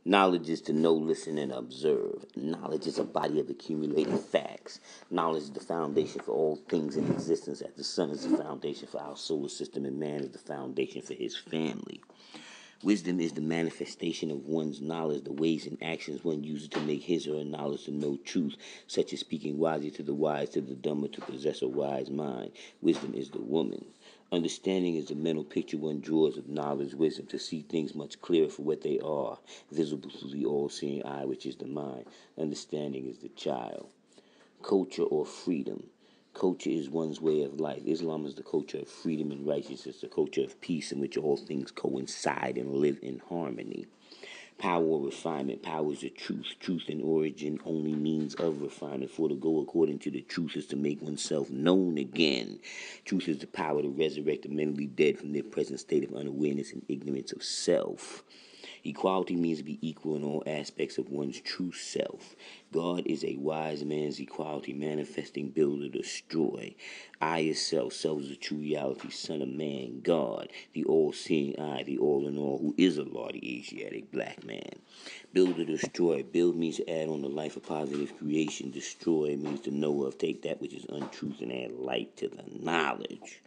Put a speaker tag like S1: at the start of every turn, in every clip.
S1: Knowledge is to know, listen, and observe. Knowledge is a body of accumulated facts. Knowledge is the foundation for all things in existence, as the sun is the foundation for our solar system and man is the foundation for his family. Wisdom is the manifestation of one's knowledge, the ways and actions one uses to make his or her knowledge to know truth, such as speaking wisely to the wise, to the dumb, or to possess a wise mind. Wisdom is the woman. Understanding is the mental picture one draws of knowledge, wisdom, to see things much clearer for what they are, visible through the all-seeing eye, which is the mind. Understanding is the child. Culture or freedom. Culture is one's way of life. Islam is the culture of freedom and righteousness, the culture of peace in which all things coincide and live in harmony. Power or refinement. Power is the truth. Truth in origin only means of refinement. For to go according to the truth is to make oneself known again. Truth is the power to resurrect the mentally dead from their present state of unawareness and ignorance of self. Equality means to be equal in all aspects of one's true self. God is a wise man's equality, manifesting, build or destroy. I is self. Self is the true reality, son of man, God, the all-seeing eye, the all-in-all, who is Allah, the Asiatic black man. Build or destroy. Build means to add on the life of positive creation. Destroy means to know of, take that which is untruth and add light to the knowledge.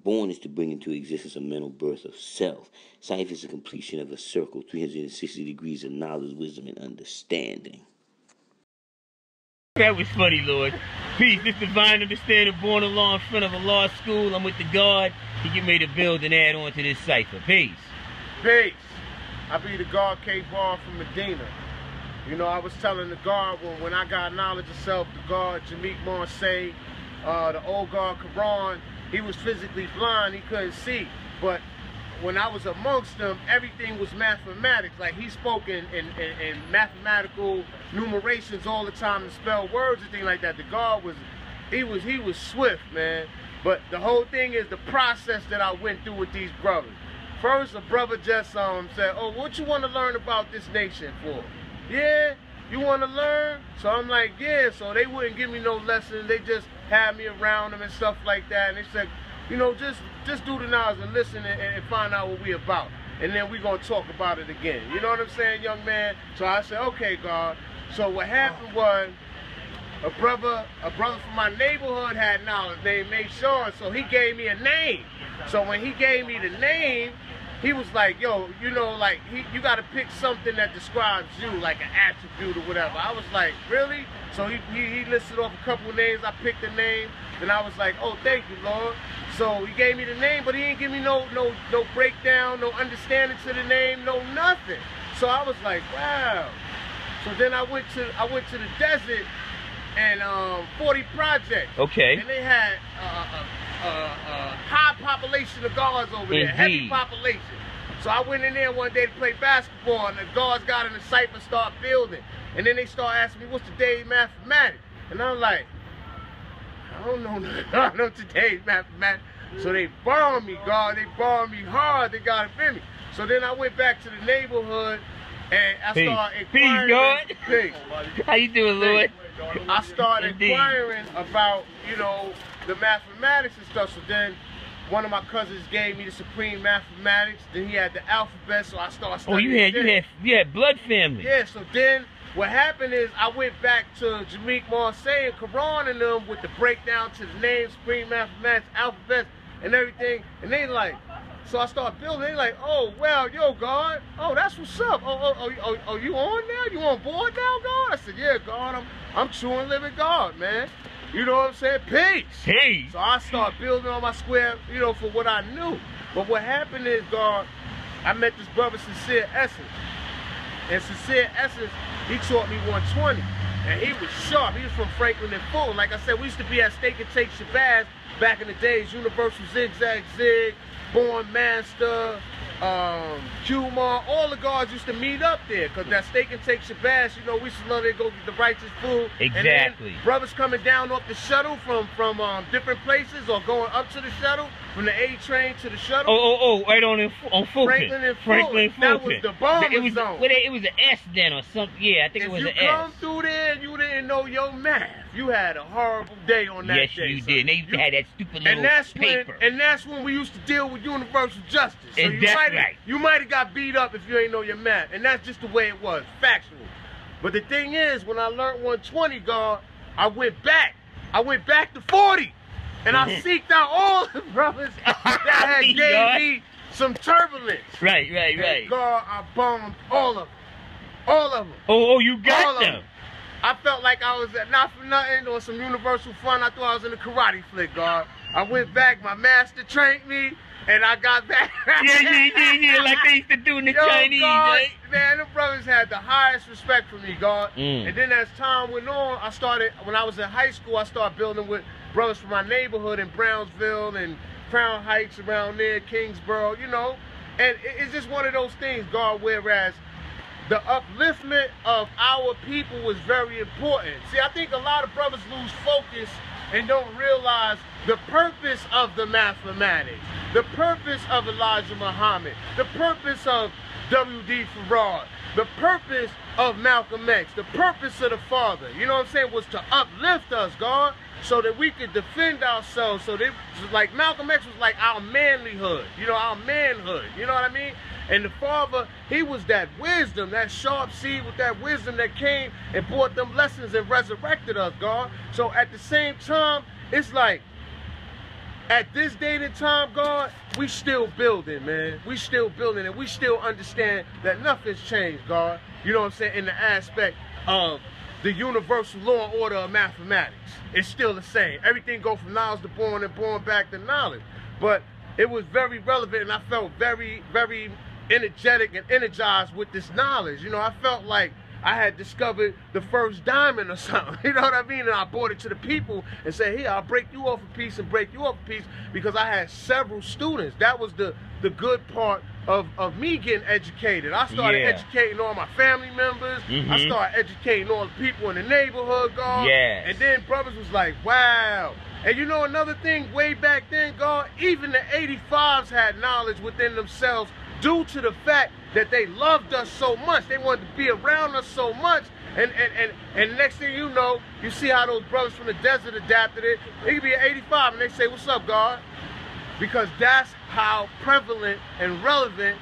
S1: Born is to bring into existence a mental birth of self. Cipher is the completion of a circle, 360 degrees of knowledge, wisdom, and understanding.
S2: That was funny, Lord. Peace. This divine understanding born along in front of a law school. I'm with the God. He get me to build and add on to this cipher. Peace.
S3: Peace. I be the God K-Bar from Medina. You know, I was telling the God when I got knowledge of self, the God Jameek Marseille, the old God Quran, he was physically blind, he couldn't see. But when I was amongst them, everything was mathematics. Like he spoke in mathematical numerations all the time and spell words and things like that. The God was, he was swift, man. But the whole thing is the process that I went through with these brothers. First, a brother just said, oh, what you want to learn about this nation for? Yeah, you want to learn? So I'm like, yeah. So they wouldn't give me no lessons. They just had me around them and stuff like that. And they said, you know, just do the knowledge and listen and find out what we about. And then we're going to talk about it again. You know what I'm saying, young man? So I said, okay, God. So what happened was a brother from my neighborhood had knowledge named Mayshawn. So he gave me a name. So when he gave me the name, he was like, yo, you know, like, you got to pick something that describes you, like an attribute or whatever. I was like, really? So he listed off a couple of names. I picked a name, and I was like, oh, thank you, Lord. So he gave me the name, but he didn't give me no breakdown, no understanding to the name, no nothing. So I was like, wow. So then I went to the desert and 40 Project.
S2: Okay.
S3: And they had high population of guards over there, heavy population. So I went in there one day to play basketball, and the guards got in the cipher and started building. And then they start asking me, what's today's mathematics? And I'm like, I don't know today's mathematics. So they bombed me, God. They bombed me hard. They got it in me. So then I went back to the neighborhood, and I started inquiring.
S2: Peace, God. How you doing, Lord?
S3: I started inquiring about, you know, the mathematics and stuff. So then one of my cousins gave me the supreme mathematics. Then he had the alphabet, so I started studying.
S2: Oh, you had blood family.
S3: Yeah, so then what happened is I went back to Jameek Marseille and Quran and them with the breakdown to the names, supreme mathematics, alphabets, and everything. And they like, so I started building. They like, oh, well, yo, God, oh, that's what's up. Oh, you on now? You on board now, God? I said, yeah, God, I'm true and living God, man. You know what I'm saying? Peace.
S2: Peace.
S3: So I started building on my square, you know, for what I knew. But what happened is, God, I met this brother, Sincere Essence. And Sincere Essence, he taught me 120. And he was sharp. He was from Franklin and Fulton. Like I said, we used to be at Steak and Take Shabazz back in the days. Universal Zigzag Zig, Born Master, Q-Mar, all the guards used to meet up there because that Steak and Take Shabazz, you know, we used to love to go get the righteous food.
S2: Exactly.
S3: And then brothers coming down off the shuttle from different places or going up to the shuttle, from the A train to the shuttle.
S2: Right on Fulton.
S3: Franklin and Fulton. That was the bomber zone.
S2: It was an S then or something. Yeah, I think it was an S.
S3: If you come through there and you didn't know your math, you had a horrible day on that day.
S2: Yes, you did. They used to have that stupid little paper.
S3: And that's when we used to deal with universal justice. So
S2: And that's right.
S3: You might have got beat up if you ain't know your math. And that's just the way it was, factual. But the thing is, when I learned 120, God, I went back. I went back to 40. And I seeked out all the brothers that had gave me some turbulence.
S2: Right.
S3: And God, I bombed all of them. All of them.
S2: Oh, you got
S3: all
S2: them.
S3: Of them. I felt like I was not for nothing or some universal fun. I thought I was in a karate flick, God. I went back, my master trained me, and I got back.
S2: yeah, like they used to do in the Chinese,
S3: God,
S2: right?
S3: Man, the brothers had the highest respect for me, God. And then as time went on, when I was in high school, I started building with brothers from my neighborhood in Brownsville and Crown Heights around there, Kingsborough, you know. And it's just one of those things, God, whereas the upliftment of our people was very important. See, I think a lot of brothers lose focus and don't realize the purpose of the mathematics, the purpose of Elijah Muhammad, the purpose of W.D. Farrar, the purpose of Malcolm X, the purpose of the Father, you know what I'm saying, was to uplift us, God, so that we could defend ourselves. So that, like, Malcolm X was like our manlyhood, you know, our manhood, you know what I mean? And the Father, he was that wisdom, that sharp seed with that wisdom that came and brought them lessons and resurrected us, God. So at the same time, it's like, at this date and time, God, we still building, man. We still building, and we still understand that nothing's changed, God. You know what I'm saying? In the aspect of the universal law and order of mathematics. It's still the same. Everything goes from knowledge to born and born back to knowledge. But it was very relevant, and I felt very, very energetic and energized with this knowledge. You know, I felt like I had discovered the first diamond or something, you know what I mean? And I brought it to the people and said, here, I'll break you off a piece and break you off a piece, because I had several students. That was the good part of me getting educated. I started educating all my family members. I started educating all the people in the neighborhood, God. And then brothers was like, wow. And you know another thing, way back then, God, even the 85s had knowledge within themselves due to the fact that they loved us so much. They wanted to be around us so much. And next thing you know, you see how those brothers from the desert adapted it. They could be at 85 and they say, what's up, God? Because that's how prevalent and relevant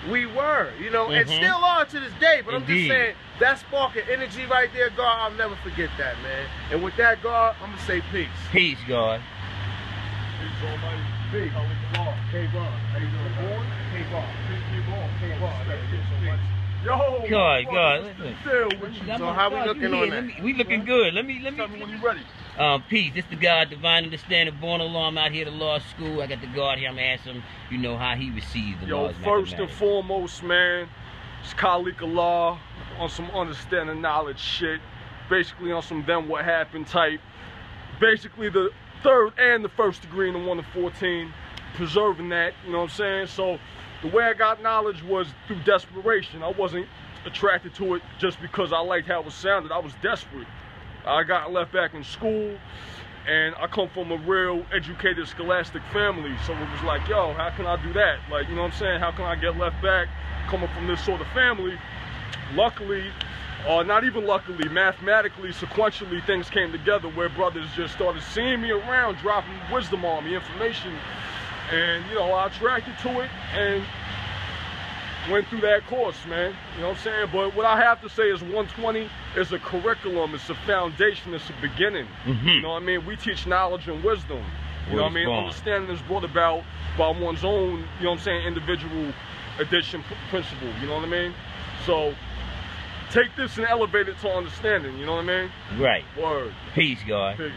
S3: we were, you know, and still are to this day. But I'm just saying, that spark of energy right there, God, I'll never forget that, man. And with that, God, I'm going to say peace.
S2: Peace, God.
S3: Peace, Almighty. Peace. K-Bar. How you doing, boy? K-Bar. K-Bar. Yo,
S2: God,
S3: listen. So how we looking on that?
S2: We looking good. Let me
S3: Tell me when you ready.
S2: Peace. This the God, divine understanding, born along. I'm out here at the law school. I got the God here. I'm gonna ask him, you know, how he received the laws.
S4: First and foremost, man, it's Khalik Allah on some understanding knowledge shit. Basically on some then what happened type. Basically the third and the first degree in the 1 to 14. Preserving that, you know what I'm saying? So the way I got knowledge was through desperation. I wasn't attracted to it just because I liked how it sounded. I was desperate. I got left back in school, and I come from a real educated scholastic family, so it was like, yo, how can I do that? Like, you know what I'm saying? How can I get left back coming from this sort of family? Luckily, not even luckily, mathematically, sequentially, things came together where brothers just started seeing me around, dropping wisdom on me, information, and, you know, I attracted to it and went through that course, man. You know what I'm saying? But what I have to say is 120 is a curriculum, it's a foundation, it's a beginning. You know what I mean? We teach knowledge and wisdom. You know what I mean? Understanding is brought about by one's own, you know what I'm saying, individual addition principle, you know what I mean? So take this and elevate it to understanding, you know what I mean?
S2: Right.
S4: Word.
S2: Peace, God.
S4: Peace.